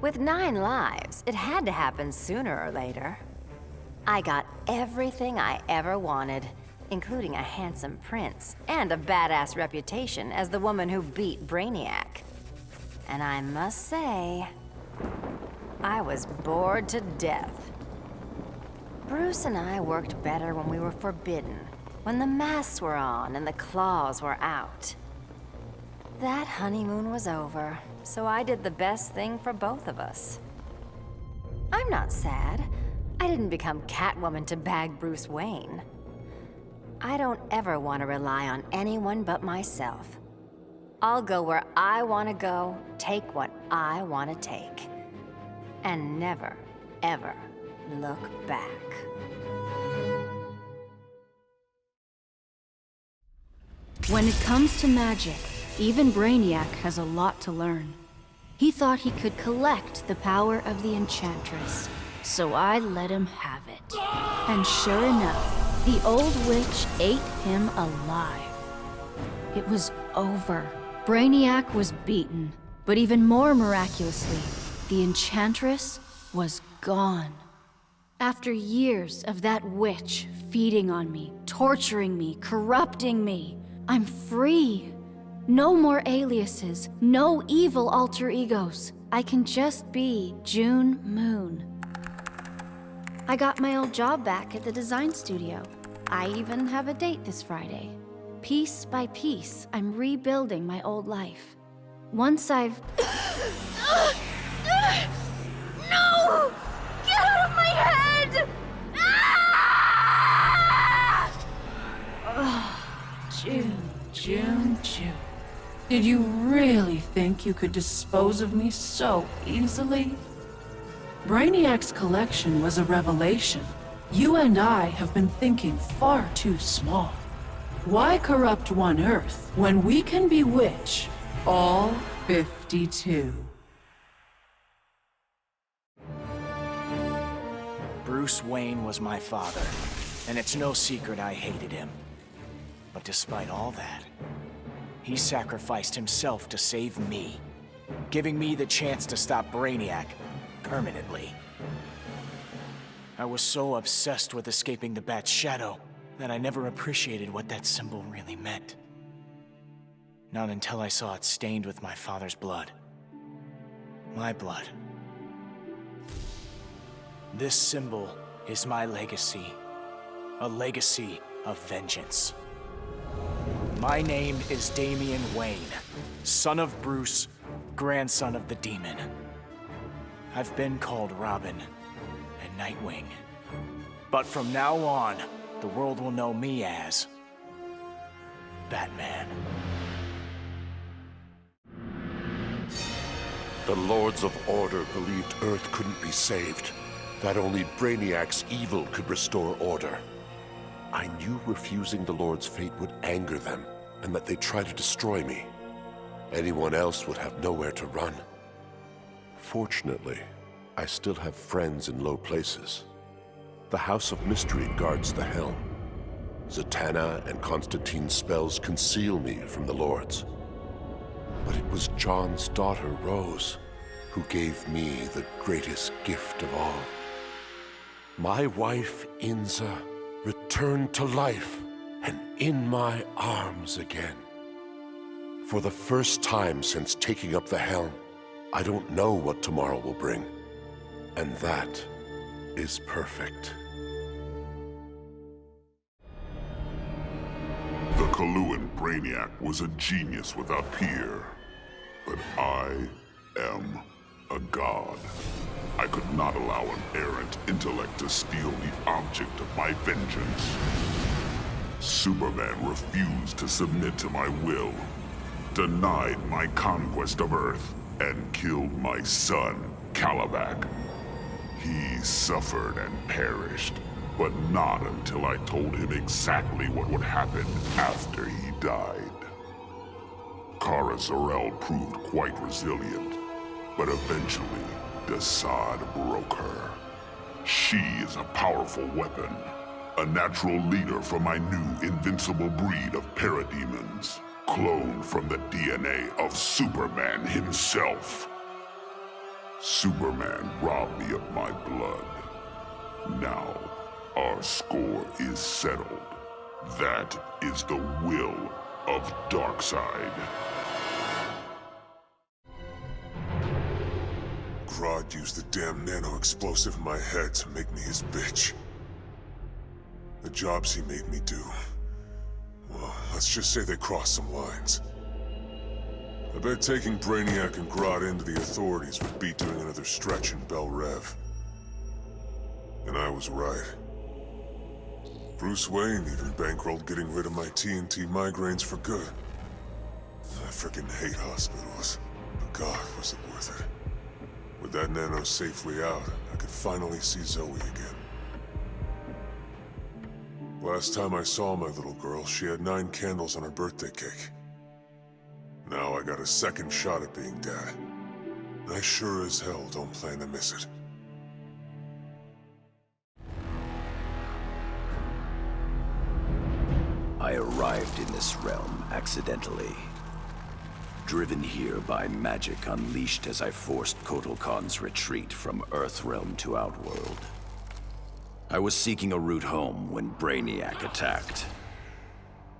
With 9 lives, it had to happen sooner or later. I got everything I ever wanted, including a handsome prince and a badass reputation as the woman who beat Brainiac. And I must say, I was bored to death. Bruce and I worked better when we were forbidden, when the masks were on and the claws were out. That honeymoon was over, so I did the best thing for both of us. I'm not sad. I didn't become Catwoman to bag Bruce Wayne. I don't ever want to rely on anyone but myself. I'll go where I want to go, take what I want to take, and never, ever look back. When it comes to magic, even Brainiac has a lot to learn. He thought he could collect the power of the Enchantress, so I let him have it. And sure enough, the old witch ate him alive. It was over. Brainiac was beaten, but even more miraculously, the Enchantress was gone. After years of that witch feeding on me, torturing me, corrupting me, I'm free. No more aliases, no evil alter egos. I can just be June Moon. I got my old job back at the design studio. I even have a date this Friday. Piece by piece, I'm rebuilding my old life. Once I've... No! Get out of my head! June. Did you really think you could dispose of me so easily? Brainiac's collection was a revelation. You and I have been thinking far too small. Why corrupt one Earth when we can bewitch all 52? Bruce Wayne was my father, and it's no secret I hated him. But despite all that, he sacrificed himself to save me, giving me the chance to stop Brainiac permanently. I was so obsessed with escaping the Bat's shadow that I never appreciated what that symbol really meant. Not until I saw it stained with my father's blood. My blood. This symbol is my legacy. A legacy of vengeance. My name is Damian Wayne, son of Bruce, grandson of the Demon. I've been called Robin and Nightwing. But from now on, the world will know me as Batman. The Lords of Order believed Earth couldn't be saved, that only Brainiac's evil could restore order. I knew refusing the Lord's fate would anger them, and that they'd try to destroy me. Anyone else would have nowhere to run. Fortunately, I still have friends in low places. The House of Mystery guards the helm. Zatanna and Constantine's spells conceal me from the Lords. But it was John's daughter, Rose, who gave me the greatest gift of all. My wife, Inza, returned to life and in my arms again. For the first time since taking up the helm, I don't know what tomorrow will bring. And that is perfect. The Coluan Brainiac was a genius without peer. But I am a god. I could not allow an errant intellect to steal the object of my vengeance. Superman refused to submit to my will, denied my conquest of Earth, and killed my son, Calabac. He suffered and perished, but not until I told him exactly what would happen after he died. Kara Zor-El proved quite resilient, but eventually, Deadshot broke her. She is a powerful weapon, a natural leader for my new invincible breed of parademons, cloned from the DNA of Superman himself. Superman robbed me of my blood. Now, our score is settled. That is the will of Darkseid. GRODD used the damn nano-explosive in my head to make me his bitch. The jobs he made me do, well, let's just say they crossed some lines. I bet taking Brainiac and GRODD into the authorities would be doing another stretch in Bel Rev. And I was right. Bruce Wayne even bankrolled getting rid of my TNT migraines for good. I frickin' hate hospitals, but God, was it worth it. With that nano safely out, I could finally see Zoe again. Last time I saw my little girl, she had 9 candles on her birthday cake. Now I got a second shot at being Dad. I sure as hell don't plan to miss it. I arrived in this realm accidentally. Driven here by magic unleashed as I forced Kotal Khan's retreat from Earthrealm to Outworld. I was seeking a route home when Brainiac attacked.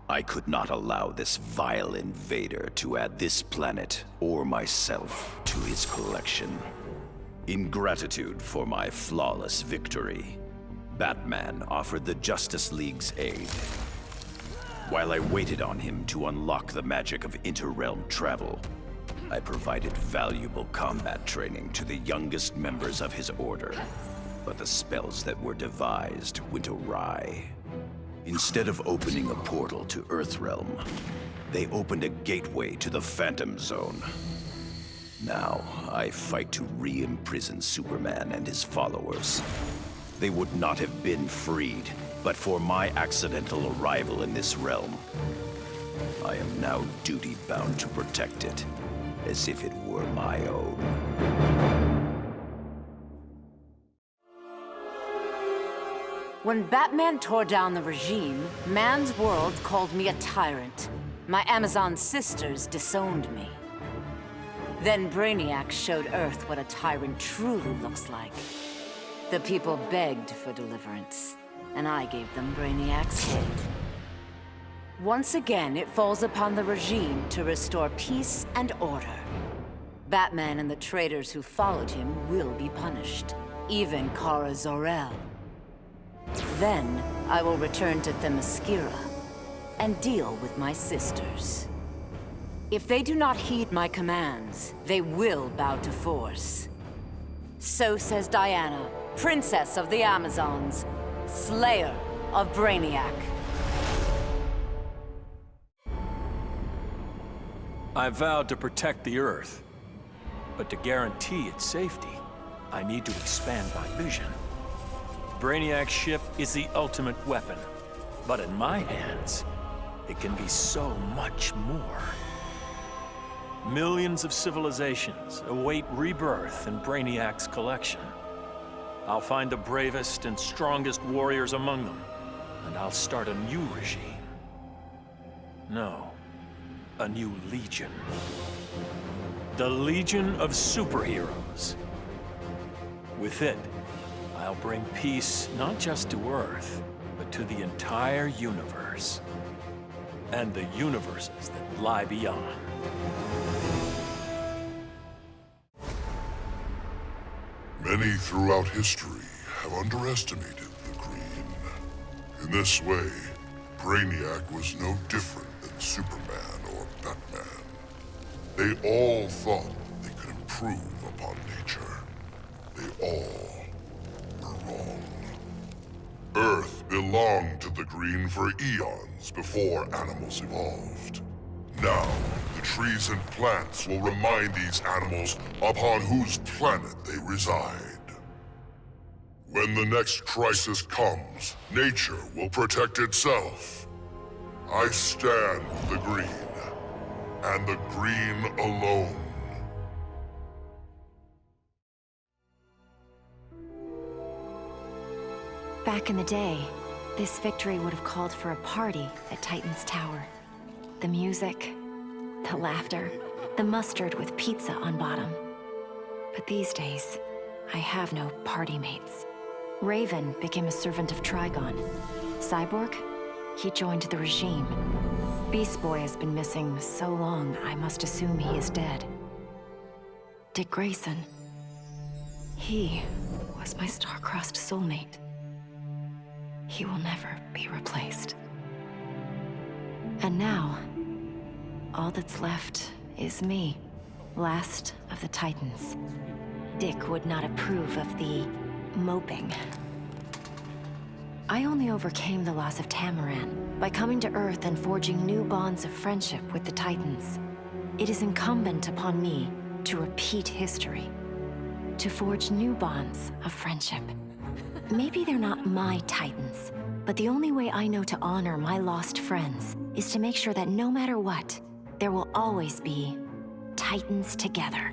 I could not allow this vile invader to add this planet or myself to his collection. In gratitude for my flawless victory, Batman offered the Justice League's aid. While I waited on him to unlock the magic of inter-realm travel, I provided valuable combat training to the youngest members of his order. But the spells that were devised went awry. Instead of opening a portal to Earthrealm, they opened a gateway to the Phantom Zone. Now, I fight to re-imprison Superman and his followers. They would not have been freed, but for my accidental arrival in this realm. I am now duty-bound to protect it, as if it were my own. When Batman tore down the regime, man's world called me a tyrant. My Amazon sisters disowned me. Then Brainiac showed Earth what a tyrant truly looks like. The people begged for deliverance, and I gave them Brainiac's head. Once again, it falls upon the regime to restore peace and order. Batman and the traitors who followed him will be punished, even Kara Zor-El. Then, I will return to Themyscira and deal with my sisters. If they do not heed my commands, they will bow to force. So says Diana, Princess of the Amazons, Slayer of Brainiac. I vowed to protect the Earth, but to guarantee its safety, I need to expand my vision. Brainiac's ship is the ultimate weapon, but in my hands, it can be so much more. Millions of civilizations await rebirth in Brainiac's collection. I'll find the bravest and strongest warriors among them, and I'll start a new regime. No, a new legion. The Legion of Superheroes. With it, I'll bring peace not just to Earth, but to the entire universe. And the universes that lie beyond. Many throughout history have underestimated the Green. In this way, Brainiac was no different than Superman or Batman. They all thought they could improve upon nature. They all were wrong. Earth belonged to the Green for eons before animals evolved. Now, the trees and plants will remind these animals upon whose planet they reside. When the next crisis comes, nature will protect itself. I stand with the Green, and the Green alone. Back in the day, this victory would have called for a party at Titan's Tower. The music, the laughter, the mustard with pizza on bottom. But these days, I have no party mates. Raven became a servant of Trigon. Cyborg? He joined the regime. Beast Boy has been missing so long, I must assume he is dead. Dick Grayson. He was my star-crossed soulmate. He will never be replaced. And now, all that's left is me, last of the Titans. Dick would not approve of the moping. I only overcame the loss of Tamaran by coming to Earth and forging new bonds of friendship with the Titans. It is incumbent upon me to repeat history, to forge new bonds of friendship. Maybe they're not my Titans, but the only way I know to honor my lost friends is to make sure that no matter what, there will always be Titans together.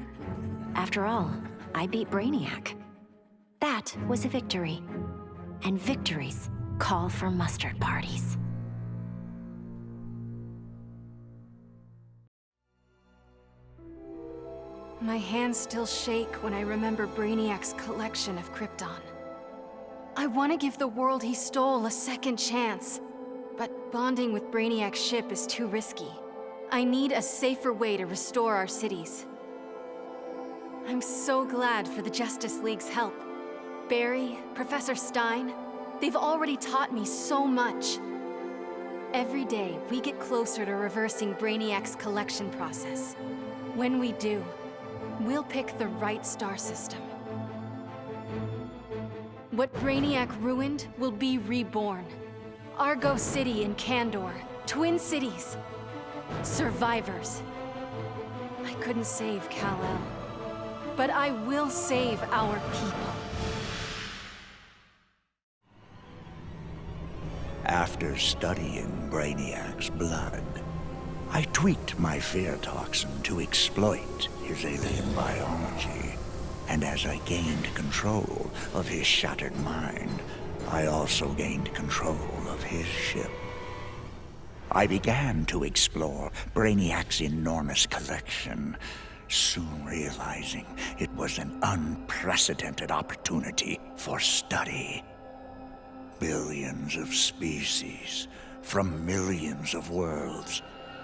After all, I beat Brainiac. That was a victory. And victories call for mustard parties. My hands still shake when I remember Brainiac's collection of Krypton. I want to give the world he stole a second chance, but bonding with Brainiac's ship is too risky. I need a safer way to restore our cities. I'm so glad for the Justice League's help. Barry, Professor Stein, they've already taught me so much. Every day, we get closer to reversing Brainiac's collection process. When we do, we'll pick the right star system. What Brainiac ruined will be reborn. Argo City and Kandor, twin cities. Survivors. I couldn't save Kal-El, but I will save our people. After studying Brainiac's blood, I tweaked my fear toxin to exploit his alien biology. And as I gained control of his shattered mind, I also gained control of his ship. I began to explore Brainiac's enormous collection, soon realizing it was an unprecedented opportunity for study. Billions of species from millions of worlds,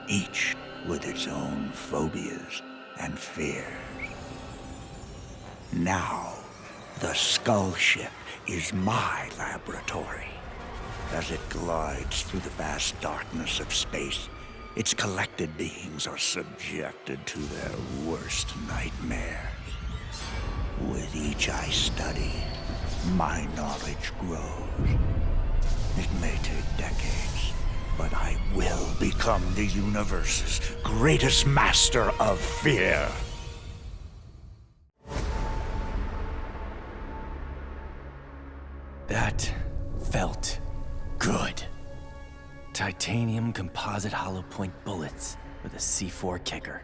each with its own phobias and fears. Now, the Skull Ship is my laboratory. As it glides through the vast darkness of space, its collected beings are subjected to their worst nightmares. With each I study, my knowledge grows. It may take decades, but I will become the universe's greatest master of fear. That felt good. Titanium composite hollow point bullets with a C4 kicker.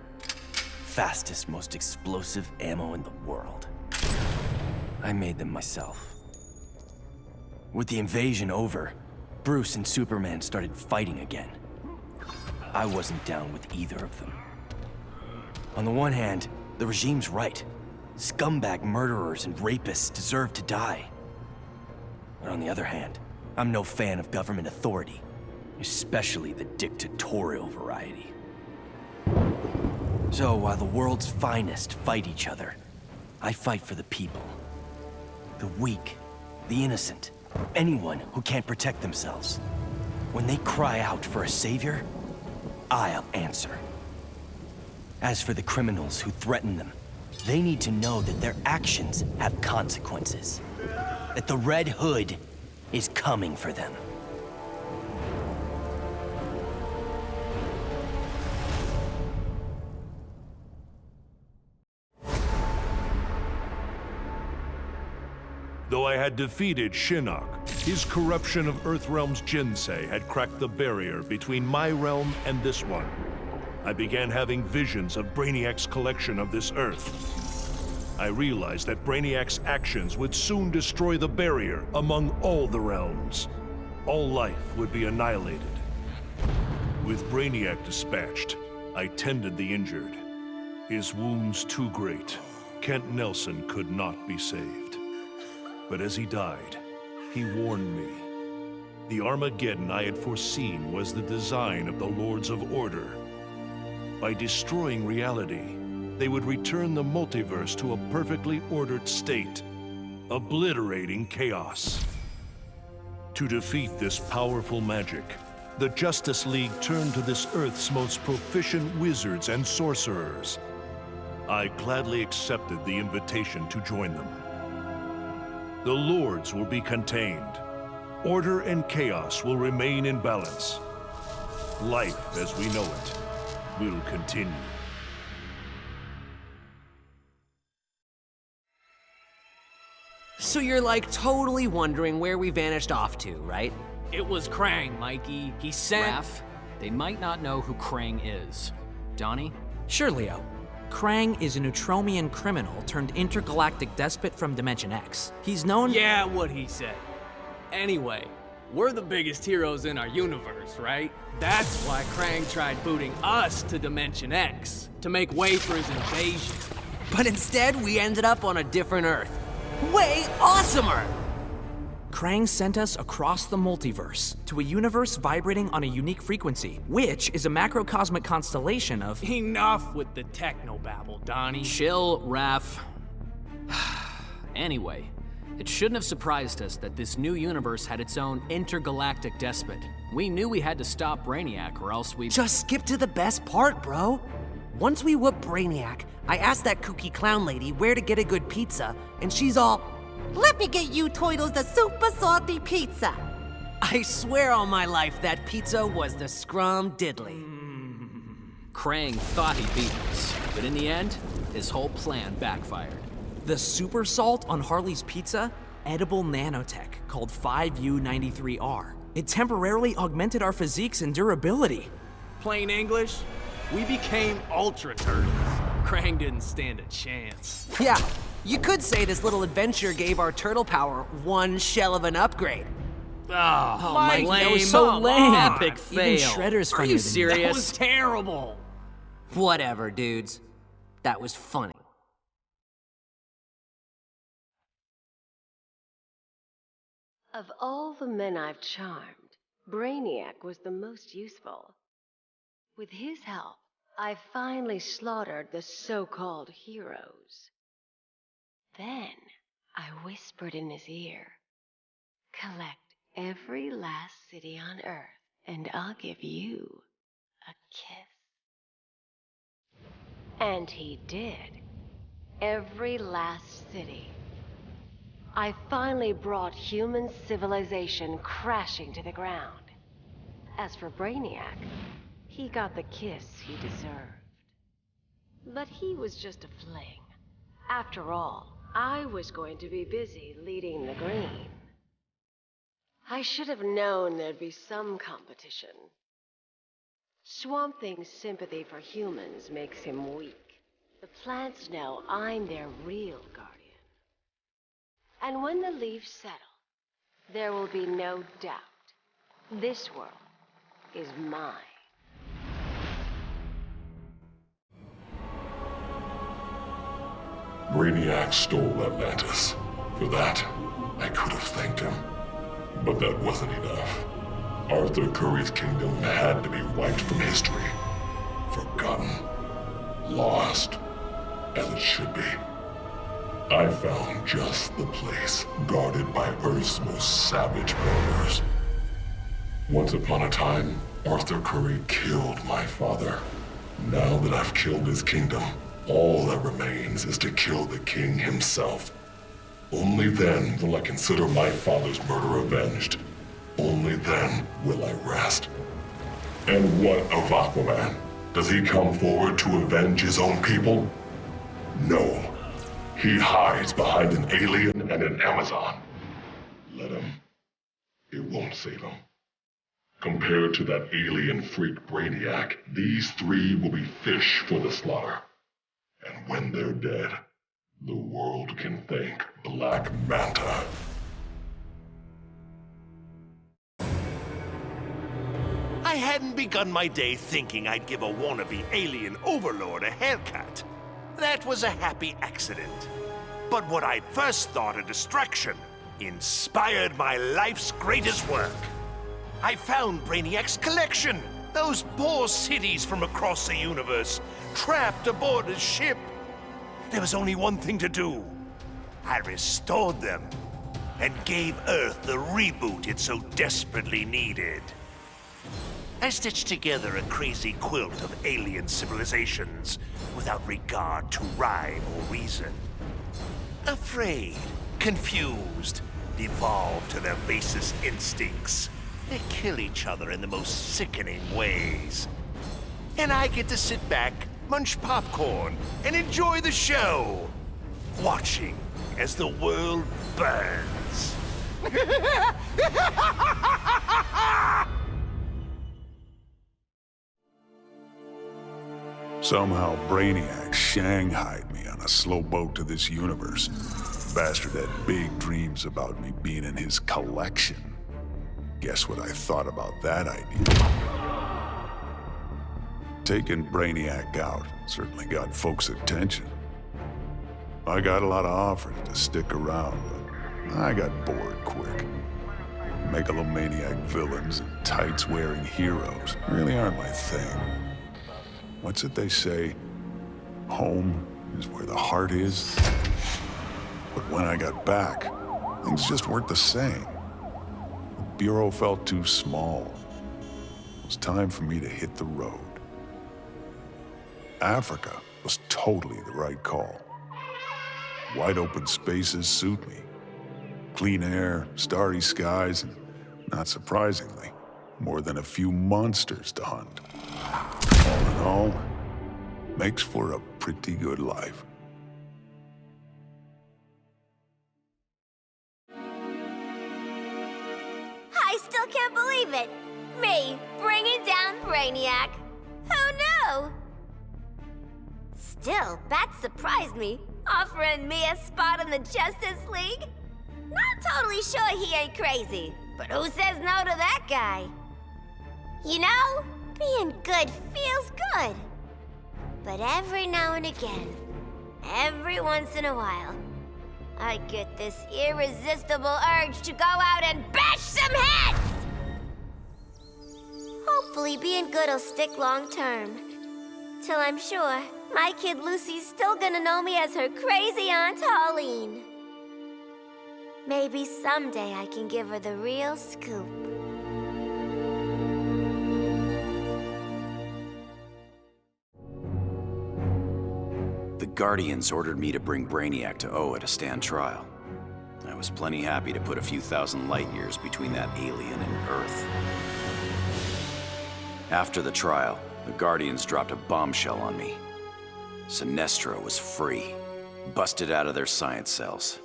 Fastest, most explosive ammo in the world. I made them myself. With the invasion over, Bruce and Superman started fighting again. I wasn't down with either of them. On the one hand, the regime's right. Scumbag murderers and rapists deserve to die. But on the other hand, I'm no fan of government authority, especially the dictatorial variety. So while the world's finest fight each other, I fight for the people. The weak, the innocent, anyone who can't protect themselves. When they cry out for a savior, I'll answer. As for the criminals who threaten them, they need to know that their actions have consequences. That the Red Hood is coming for them. Though I had defeated Shinnok, his corruption of Earthrealm's Jinsei had cracked the barrier between my realm and this one. I began having visions of Brainiac's collection of this Earth. I realized that Brainiac's actions would soon destroy the barrier among all the realms. All life would be annihilated. With Brainiac dispatched, I tended the injured. His wounds too great, Kent Nelson could not be saved. But as he died, he warned me. The Armageddon I had foreseen was the design of the Lords of Order. By destroying reality, they would return the multiverse to a perfectly ordered state, obliterating chaos. To defeat this powerful magic, the Justice League turned to this Earth's most proficient wizards and sorcerers. I gladly accepted the invitation to join them. The Lords will be contained. Order and chaos will remain in balance. Life as we know it will continue. So you're like totally wondering where we vanished off to, right? It was Krang, Mikey. He sent... Raph, they might not know who Krang is. Donnie? Sure, Leo. Krang is a Neutromian criminal turned intergalactic despot from Dimension X. He's known— Yeah, what he said. Anyway, we're the biggest heroes in our universe, right? That's why Krang tried booting us to Dimension X, to make way for his invasion. But instead, we ended up on a different Earth. Way awesomer! Krang sent us across the multiverse to a universe vibrating on a unique frequency, which is a macrocosmic constellation of— Enough with the technobabble, Donnie. Chill, Raph. Anyway, it shouldn't have surprised us that this new universe had its own intergalactic despot. We knew we had to stop Brainiac, or else we— Just skip to the best part, bro. Once we whoop Brainiac, I asked that kooky clown lady where to get a good pizza, and she's all, "Let me get you Toidles the super salty pizza." I swear on my life that pizza was the scrum diddly. Krang thought he beat us, but in the end, his whole plan backfired. The super salt on Harley's pizza? Edible nanotech called 5U93R. It temporarily augmented our physiques and durability. Plain English, we became Ultra Turtles. Krang didn't stand a chance. Yeah, you could say this little adventure gave our turtle power one shell of an upgrade. Oh, Mike, that was so lame. Epic fail. Even Shredder's Are funnier you than serious? That was terrible. Whatever, dudes. That was funny. Of all the men I've charmed, Brainiac was the most useful. With his help, I finally slaughtered the so-called heroes. Then, I whispered in his ear, "Collect every last city on Earth, and I'll give you a kiss." And he did. Every last city. I finally brought human civilization crashing to the ground. As for Brainiac, he got the kiss he deserved. But he was just a fling. After all, I was going to be busy leading the green. I should have known there'd be some competition. Swamp Thing's sympathy for humans makes him weak. The plants know I'm their real guardian. And when the leaves settle, there will be no doubt. This world is mine. Brainiac stole Atlantis. For that, I could have thanked him. But that wasn't enough. Arthur Curry's kingdom had to be wiped from history. Forgotten. Lost. As it should be. I found just the place, guarded by Earth's most savage murderers. Once upon a time, Arthur Curry killed my father. Now that I've killed his kingdom, all that remains is to kill the king himself. Only then will I consider my father's murder avenged. Only then will I rest. And what of Aquaman? Does he come forward to avenge his own people? No. He hides behind an alien and an Amazon. Let him. It won't save him. Compared to that alien freak Brainiac, these three will be fish for the slaughter. And when they're dead, the world can thank Black Manta. I hadn't begun my day thinking I'd give a wannabe alien overlord a haircut. That was a happy accident. But what I'd first thought a distraction inspired my life's greatest work. I found Brainiac's collection. Those poor cities from across the universe, trapped aboard his ship. There was only one thing to do. I restored them and gave Earth the reboot it so desperately needed. I stitched together a crazy quilt of alien civilizations without regard to rhyme or reason. Afraid, confused, devolved to their basest instincts. They kill each other in the most sickening ways. And I get to sit back, munch popcorn, and enjoy the show, watching as the world burns. Somehow Brainiac shanghaied me on a slow boat to this universe. Bastard had big dreams about me being in his collection. Guess what I thought about that idea? Taking Brainiac out certainly got folks' attention. I got a lot of offers to stick around, but I got bored quick. Megalomaniac villains and tights-wearing heroes really aren't my thing. What's it they say? Home is where the heart is. But when I got back, things just weren't the same. The Bureau felt too small. It was time for me to hit the road. Africa was totally the right call. Wide open spaces suit me. Clean air, starry skies, and not surprisingly, more than a few monsters to hunt. All in all, makes for a pretty good life. I still can't believe it! Me, bringing down Brainiac! Who knew? Still, Bat surprised me, offering me a spot in the Justice League. Not totally sure he ain't crazy, but who says no to that guy? You know, being good feels good. But every now and again, every once in a while, I get this irresistible urge to go out and bash some heads! Hopefully being good'll stick long term. Till I'm sure my kid Lucy's still gonna know me as her crazy Aunt Harleen. Maybe someday I can give her the real scoop. The Guardians ordered me to bring Brainiac to Oa to stand trial. I was plenty happy to put a few thousand light years between that alien and Earth. After the trial, the Guardians dropped a bombshell on me. Sinestro was free, busted out of their science cells.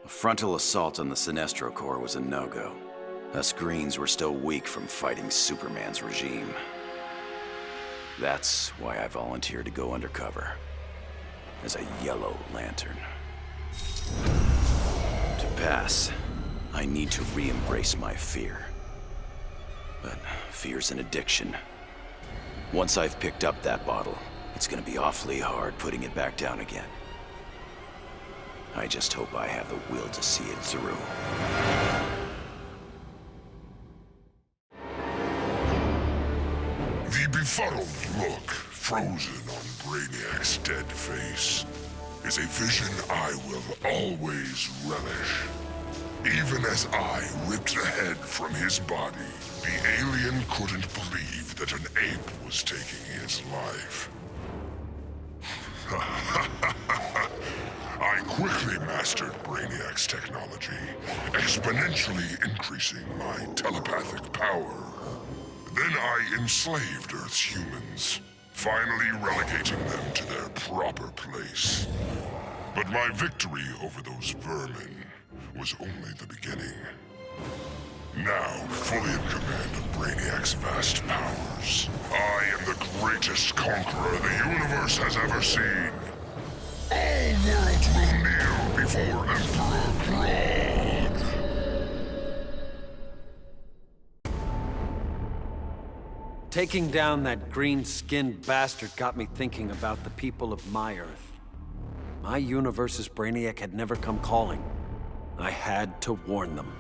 A frontal assault on the Sinestro Corps was a no-go. Us Greens were still weak from fighting Superman's regime. That's why I volunteered to go undercover as a Yellow Lantern. To pass, I need to re-embrace my fear. But fear's an addiction. Once I've picked up that bottle, it's gonna be awfully hard putting it back down again. I just hope I have the will to see it through. The befuddled look frozen on Brainiac's dead face is a vision I will always relish. Even as I ripped the head from his body, the alien couldn't believe that an ape was taking his life. I quickly mastered Brainiac's technology, exponentially increasing my telepathic power. Then I enslaved Earth's humans, finally relegating them to their proper place. But my victory over those vermin was only the beginning. Now, fully in command of Brainiac's vast powers, I am the greatest conqueror the universe has ever seen. All worlds will kneel before Emperor GRODD. Taking down that green-skinned bastard got me thinking about the people of my Earth. My universe's Brainiac had never come calling. I had to warn them.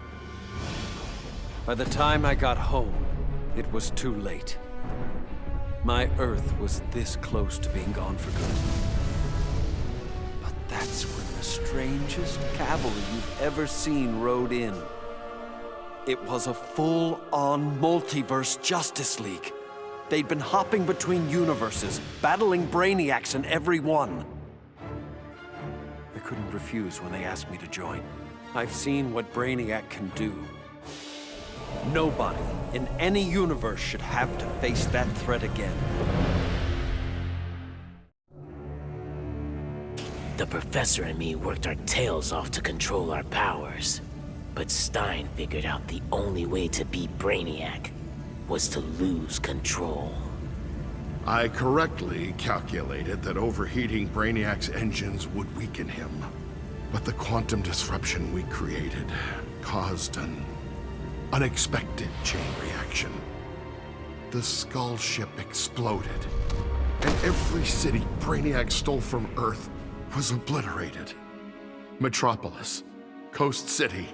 By the time I got home, it was too late. My Earth was this close to being gone for good. But that's when the strangest cavalry you've ever seen rode in. It was a full-on multiverse Justice League. They'd been hopping between universes, battling Brainiacs in every one. I couldn't refuse when they asked me to join. I've seen what Brainiac can do. Nobody in any universe should have to face that threat again. The Professor and me worked our tails off to control our powers. But Stein figured out the only way to beat Brainiac was to lose control. I correctly calculated that overheating Brainiac's engines would weaken him. But the quantum disruption we created caused an unexpected chain reaction. The Skull ship exploded, and every city Brainiac stole from Earth was obliterated. Metropolis, Coast City,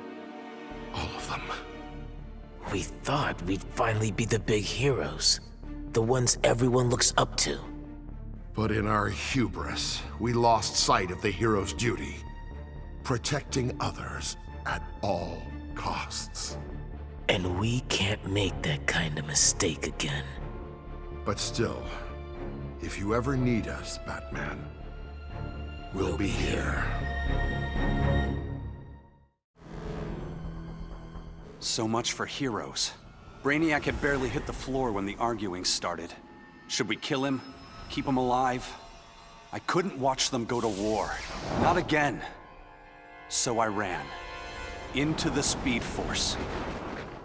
all of them. We thought we'd finally be the big heroes, the ones everyone looks up to. But in our hubris, we lost sight of the hero's duty, protecting others at all costs. And we can't make that kind of mistake again. But still, if you ever need us, Batman, we'll be here. So much for heroes. Brainiac had barely hit the floor when the arguing started. Should we kill him? Keep him alive? I couldn't watch them go to war. Not again. So I ran. Into the Speed Force.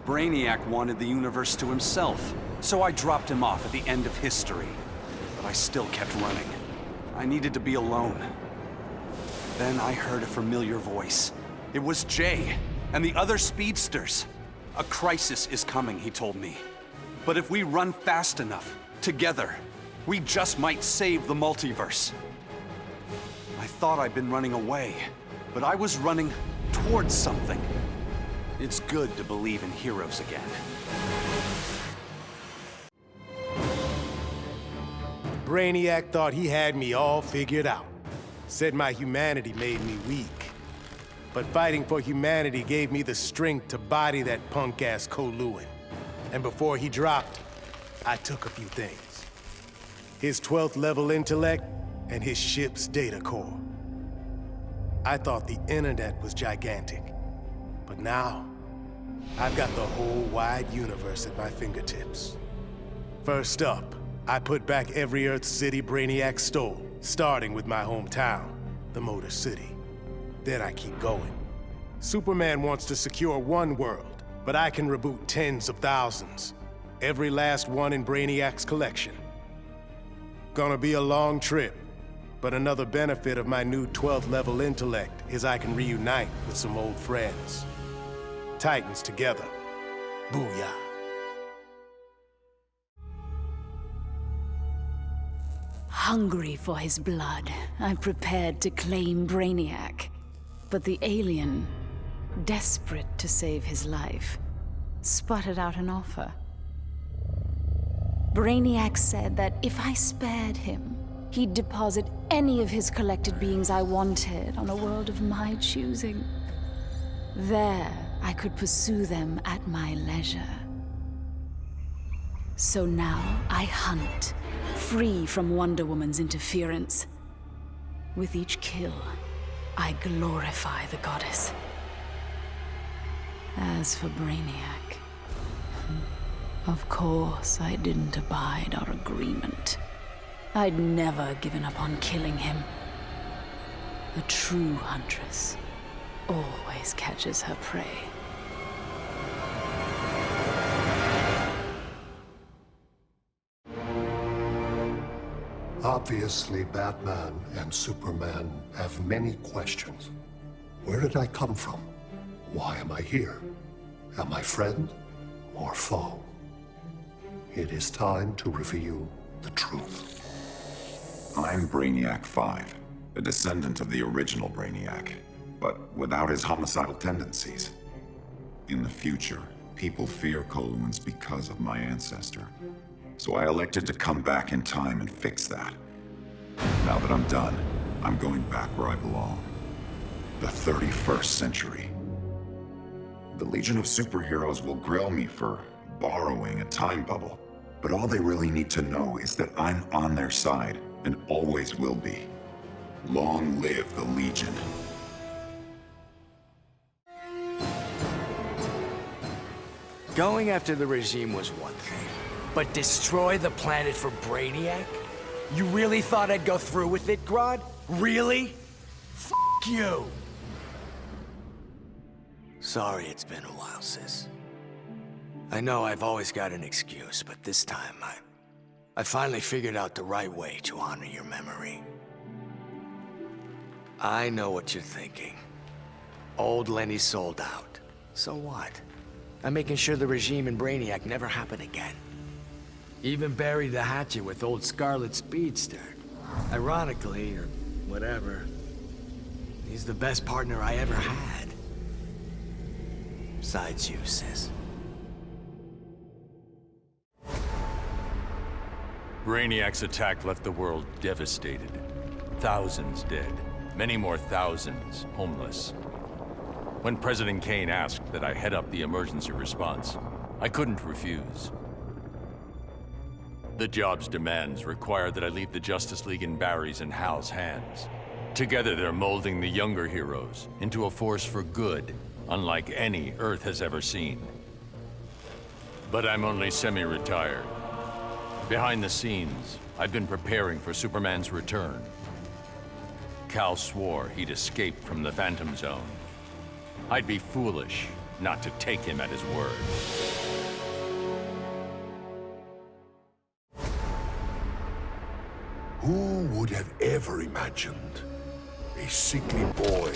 Brainiac wanted the universe to himself, so I dropped him off at the end of history. But I still kept running. I needed to be alone. Then I heard a familiar voice. It was Jay and the other speedsters. A crisis is coming, he told me. But if we run fast enough, together, we just might save the multiverse. I thought I'd been running away, but I was running towards something. It's good to believe in heroes again. Brainiac thought he had me all figured out. Said my humanity made me weak. But fighting for humanity gave me the strength to body that punk-ass Kowloon. And before he dropped, I took a few things. His 12th level intellect and his ship's data core. I thought the internet was gigantic. But now, I've got the whole wide universe at my fingertips. First up, I put back every Earth city Brainiac stole, starting with my hometown, the Motor City. Then I keep going. Superman wants to secure one world, but I can reboot tens of thousands. Every last one in Brainiac's collection. Gonna be a long trip, but another benefit of my new 12th level intellect is I can reunite with some old friends. Titans together. Booyah. Hungry for his blood, I prepared to claim Brainiac. But the alien, desperate to save his life, sputtered out an offer. Brainiac said that if I spared him, he'd deposit any of his collected beings I wanted on a world of my choosing. There, I could pursue them at my leisure. So now I hunt, free from Wonder Woman's interference. With each kill, I glorify the goddess. As for Brainiac, of course I didn't abide our agreement. I'd never given up on killing him. A true huntress always catches her prey. Obviously, Batman and Superman have many questions. Where did I come from? Why am I here? Am I friend or foe? It is time to reveal the truth. I'm Brainiac 5, a descendant of the original Brainiac, but without his homicidal tendencies. In the future, people fear Coluans because of my ancestor. So I elected to come back in time and fix that. Now that I'm done, I'm going back where I belong. The 31st century. The Legion of Superheroes will grill me for borrowing a time bubble, but all they really need to know is that I'm on their side and always will be. Long live the Legion. Going after the regime was one thing, but destroy the planet for Brainiac? You really thought I'd go through with it, Grodd? Really? F*** you! Sorry it's been a while, sis. I know I've always got an excuse, but this time I finally figured out the right way to honor your memory. I know what you're thinking. Old Lenny sold out. So what? I'm making sure the regime and Brainiac never happen again. Even buried the hatchet with old Scarlet Speedster. Ironically, or whatever, he's the best partner I ever had. Besides you, sis. Brainiac's attack left the world devastated. Thousands dead. Many more thousands homeless. When President Kane asked that I head up the emergency response, I couldn't refuse. The job's demands require that I leave the Justice League in Barry's and Hal's hands. Together they're molding the younger heroes into a force for good, unlike any Earth has ever seen. But I'm only semi-retired. Behind the scenes, I've been preparing for Superman's return. Cal swore he'd escaped from the Phantom Zone. I'd be foolish not to take him at his word. Who would have ever imagined a sickly boy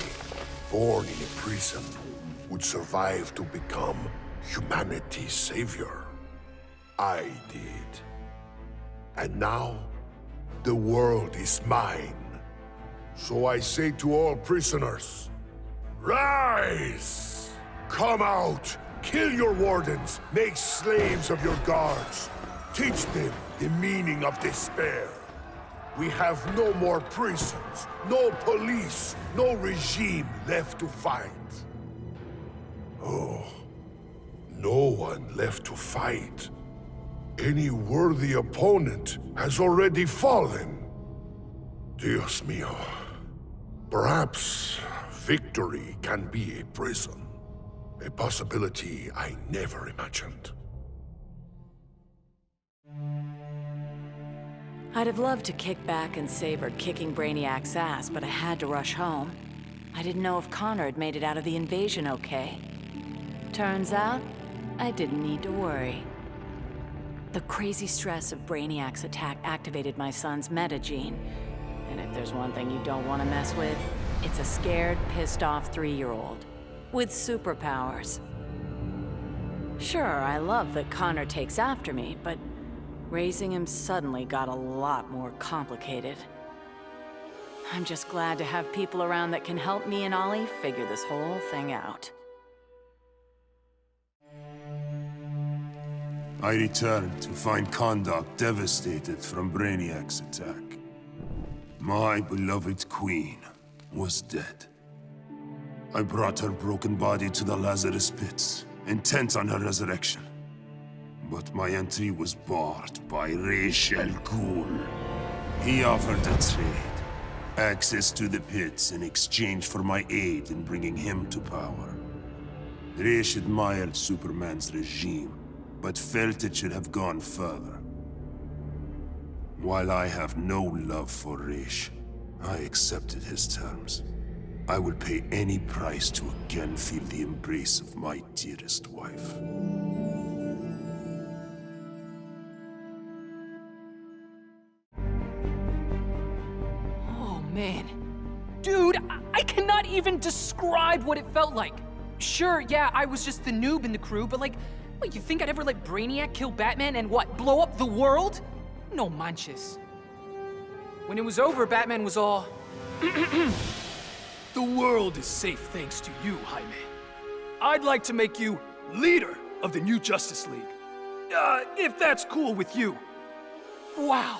born in a prison would survive to become humanity's savior? I did. And now, the world is mine. So I say to all prisoners, rise! Come out! Kill your wardens! Make slaves of your guards! Teach them the meaning of despair! We have no more prisons, no police, no regime left to fight. Oh, no one left to fight. Any worthy opponent has already fallen. Dios mío. Perhaps victory can be a prison. A possibility I never imagined. I'd have loved to kick back and savor kicking Brainiac's ass, but I had to rush home. I didn't know if Connor had made it out of the invasion okay. Turns out, I didn't need to worry. The crazy stress of Brainiac's attack activated my son's metagene. And if there's one thing you don't want to mess with, it's a scared, pissed-off 3-year-old. With superpowers. Sure, I love that Connor takes after me, but raising him suddenly got a lot more complicated. I'm just glad to have people around that can help me and Ollie figure this whole thing out. I returned to find Kahndaq devastated from Brainiac's attack. My beloved queen was dead. I brought her broken body to the Lazarus pits, intent on her resurrection. But my entry was barred by Ra's al Ghul. He offered a trade. Access to the pits in exchange for my aid in bringing him to power. Ra's admired Superman's regime, but felt it should have gone further. While I have no love for Ra's, I accepted his terms. I will pay any price to again feel the embrace of my dearest wife. Oh man. Dude, I cannot even describe what it felt like. Sure, yeah, I was just the noob in the crew, but like, Wait, you think I'd ever let Brainiac kill Batman and what, blow up the world? No manches. When it was over, Batman was all... The world is safe thanks to you, Jaime. I'd like to make you leader of the new Justice League. If that's cool with you. Wow.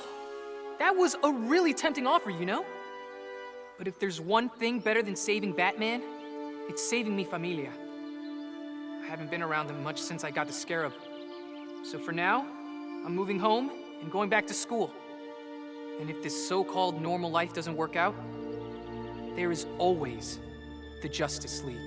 That was a really tempting offer, you know? But if there's one thing better than saving Batman, it's saving mi familia. I haven't been around them much since I got the Scarab. So for now, I'm moving home and going back to school. And if this so-called normal life doesn't work out, there is always the Justice League.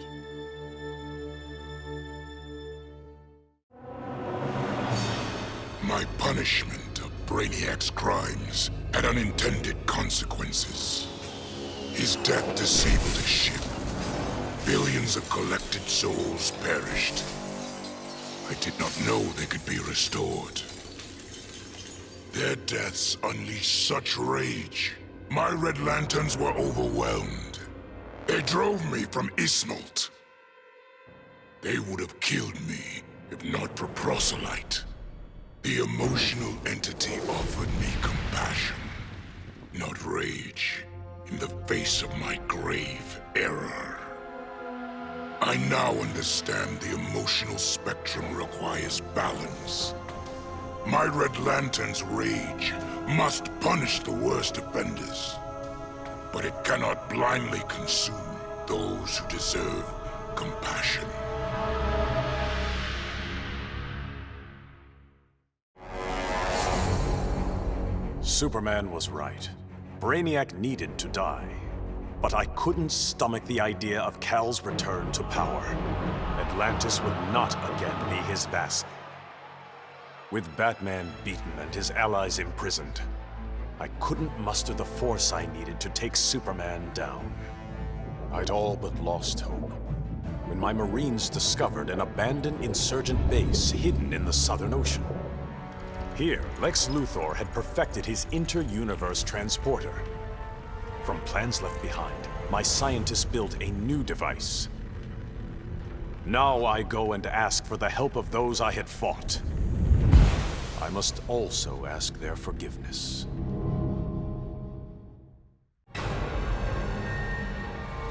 My punishment of Brainiac's crimes had unintended consequences. His death disabled a ship. Billions of collected souls perished. I did not know they could be restored. Their deaths unleashed such rage. My Red Lanterns were overwhelmed. They drove me from Ismalt. They would have killed me if not for Proselyte. The emotional entity offered me compassion, not rage, in the face of my grave error. I now understand the emotional spectrum requires balance. My Red Lantern's rage must punish the worst offenders, but it cannot blindly consume those who deserve compassion. Superman was right. Brainiac needed to die. But I couldn't stomach the idea of Kal's return to power. Atlantis would not again be his vassal. With Batman beaten and his allies imprisoned, I couldn't muster the force I needed to take Superman down. I'd all but lost hope when my Marines discovered an abandoned insurgent base hidden in the Southern Ocean. Here, Lex Luthor had perfected his inter-universe transporter. From plans left behind, my scientists built a new device. Now I go and ask for the help of those I had fought. I must also ask their forgiveness.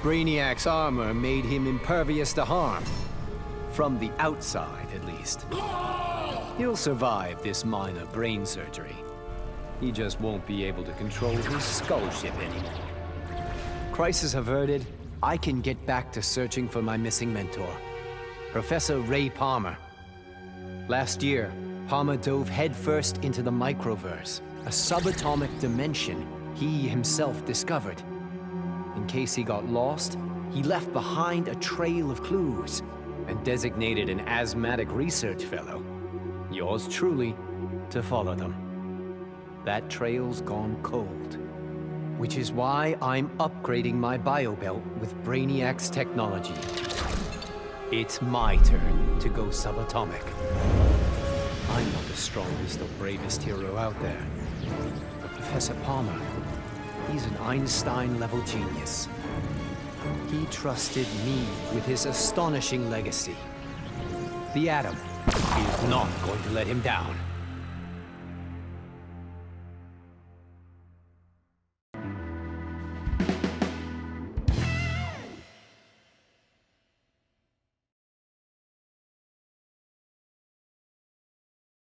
Brainiac's armor made him impervious to harm. From the outside, at least. He'll survive this minor brain surgery. He just won't be able to control his skull ship anymore. Crisis averted, I can get back to searching for my missing mentor, Professor Ray Palmer. Last year, Palmer dove headfirst into the microverse, a subatomic dimension he himself discovered. In case he got lost, he left behind a trail of clues and designated an asthmatic research fellow, yours truly, to follow them. That trail's gone cold, which is why I'm upgrading my biobelt with Brainiac's technology. It's my turn to go subatomic. I'm not the strongest or bravest hero out there, but Professor Palmer, he's an Einstein-level genius. He trusted me with his astonishing legacy. The Atom is not going to let him down.